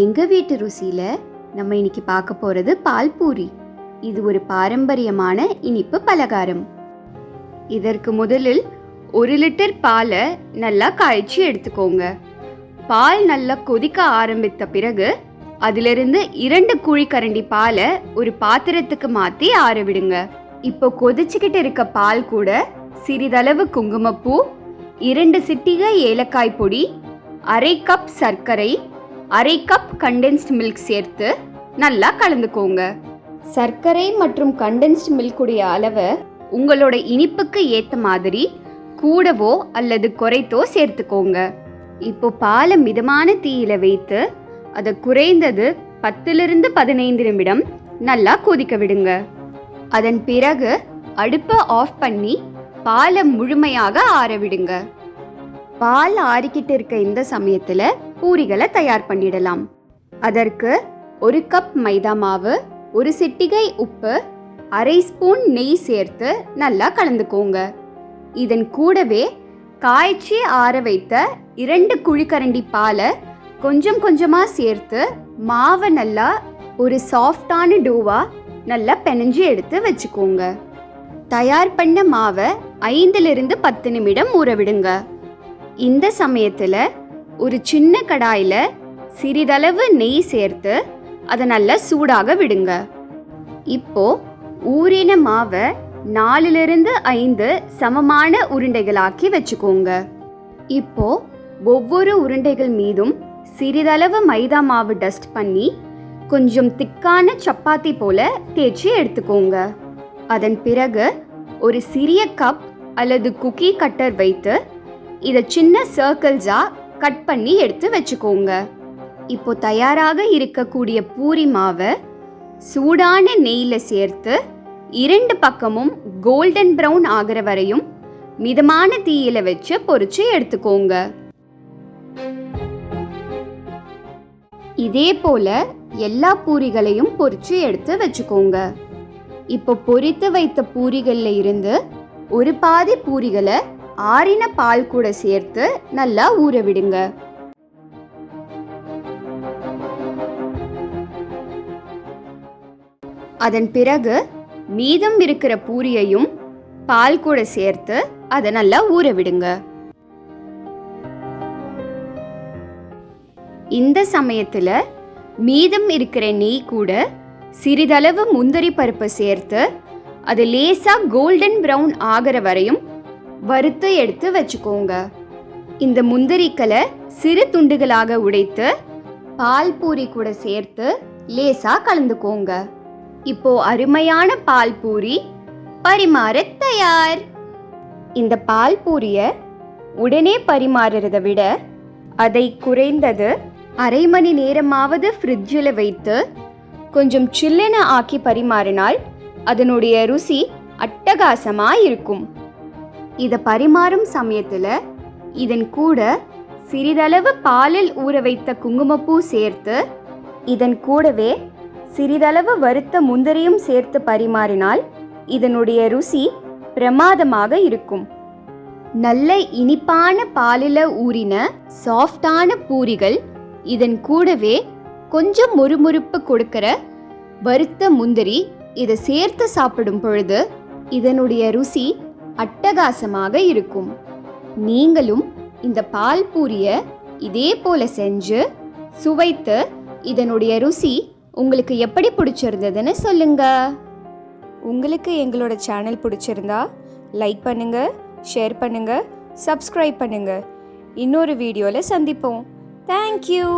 எங்க வீட்டு ருசியில நம்ம இன்னைக்கு பார்க்க போறது பால்பூரி. இது ஒரு பாரம்பரியமான இனிப்பு பலகாரம். இதற்கு முதலில் 1 லிட்டர் பாலை நல்லா காய்ச்சி எடுத்துக்கோங்க. பால் நல்லா கொதிக்க ஆரம்பித்த பிறகு அதிலிருந்து 2 குழிக்கரண்டி பாலை ஒரு பாத்திரத்துக்கு மாற்றி ஆற விடுங்க. இப்போ கொதிச்சுக்கிட்டு இருக்க பால் கூட சிறிதளவு குங்குமப்பூ, 2 சிட்டிகை ஏலக்காய் பொடி, 1/2 கப் சர்க்கரை, 1/2 கப் கண்டென்ஸ்ட் மில்க் சேர்த்து நல்லா கலந்துக்கோங்க. சர்க்கரை மற்றும் கண்டென்ஸ்ட் மில்குடைய அளவை உங்களோட இனிப்புக்கு ஏற்ற மாதிரி கூடவோ அல்லது குறைத்தோ சேர்த்துக்கோங்க. இப்போ பாலை மிதமான தீயில வைத்து அதை குறைந்தது 10 to 15 நிமிடம் நல்லா கொதிக்க விடுங்க. அதன் பிறகு அடுப்பை ஆஃப் பண்ணி பாலை முழுமையாக ஆற விடுங்க. பால் ஆறிக்கிட்டு இருக்க இந்த சமயத்துல பூரிகளை தயார் பண்ணிடலாம். அதற்கு 1 கப் மைதா மாவு, 1 சிட்டிகை உப்பு, 1/2 ஸ்பூன் நெய் சேர்த்து நல்லா கலந்துக்கோங்க. இதன் கூடவே காய்ச்சி ஆற வைத்த 2 குழிக்கரண்டி பாலை கொஞ்சம் கொஞ்சமா சேர்த்து மாவை நல்லா ஒரு சாஃப்டான டோவா நல்லா பிணைஞ்சு எடுத்து வச்சுக்கோங்க. தயார் பண்ண மாவை 5 to 10 நிமிடம் ஊற விடுங்க. இந்த சமயத்தில் ஒரு சின்ன கடாயில் சிறிதளவு நெய் சேர்த்து அதை நல்லா சூடாக விடுங்க. இப்போ ஊறின மாவை 4 to 5 சமமான உருண்டைகளாக்கி வச்சுக்கோங்க. இப்போ ஒவ்வொரு உருண்டைகள் மீதும் சிறிதளவு மைதா மாவு டஸ்ட் பண்ணி கொஞ்சம் திக்கான சப்பாத்தி போல தேய்ச்சி எடுத்துக்கோங்க. அதன் பிறகு ஒரு சிறிய கப் அல்லது குக்கி கட்டர் வைத்து இதை சின்ன சர்க்கிள்ஸா கட் பண்ணி எடுத்து வச்சுக்கோங்க. இப்போ தயாராக இருக்கக்கூடிய பூரி மாவை சூடான நெய்ல சேர்த்து 2 பக்கமும் கோல்டன் பிரவுன் ஆகிற வரையும் மிதமான தீயில வச்சு பொரிச்சு எடுத்துக்கோங்க. இதே போல எல்லா பூரிகளையும் பொரிச்சு எடுத்து வச்சுக்கோங்க. இப்போ பொரித்து வைத்த பூரிகள்ல இருந்து ஒரு பாதி பூரிகளை ஆறின பால் கூட சேர்த்து நல்லா ஊற விடுங்க. அதன் பிறகு மீதம் இருக்கிற பூரியையும் பால் கூட சேர்த்து அதை நல்லா ஊற விடுங்க. இந்த சமயத்துல மீதம் இருக்கிற நெய் கூட சிறிதளவு முந்திரி பருப்பை சேர்த்து அது லேசா கோல்டன் பிரவுன் ஆகிற வரையும் வறுத்து எடுத்து வச்சுக்கோங்க. இந்த முந்திரிக்களை சிறு துண்டுகளாக உடைத்து பால் பூரி கூட சேர்த்து லேசா கலந்துக்கோங்க. இப்போ அருமையான பால் பூரி பரிமாற தயார். இந்த பால் பூரிய உடனே பரிமாறுறதை விட அதை குறைந்தது 1/2 மணி நேரமாவது ஃப்ரிட்ஜில் வைத்து கொஞ்சம் சில்லுன்னு ஆக்கி பரிமாறினால் அதனுடைய ருசி அட்டகாசமாக இருக்கும். இதை பரிமாறும் சமயத்தில் இதன் கூட சிறிதளவு பாலில் ஊற வைத்த குங்குமப்பூ சேர்த்து இதன் கூடவே சிறிதளவு வறுத்த முந்திரியும் சேர்த்து பரிமாறினால் இதனுடைய ருசி பிரமாதமாக இருக்கும். நல்ல இனிப்பான பாலில் ஊறின சாஃப்டான பூரிகள், இதன் கூடவே கொஞ்சம் முறுமுறுப்பு கொடுக்கிற வறுத்த முந்திரி இதை சேர்த்து சாப்பிடும் பொழுது இதனுடைய ருசி அட்டகாசமாக இருக்கும். நீங்களும் இந்த பால் பூரியை இதே போல செஞ்சு சுவைத்து இதனுடைய ருசி உங்களுக்கு எப்படி பிடிச்சிருந்ததுன்னு சொல்லுங்க. உங்களுக்கு எங்களோட சேனல் பிடிச்சிருந்தா லைக் பண்ணுங்க, ஷேர் பண்ணுங்க, சப்ஸ்கிரைப் பண்ணுங்க. இன்னொரு வீடியோவில் சந்திப்போம். தேங்க்யூ.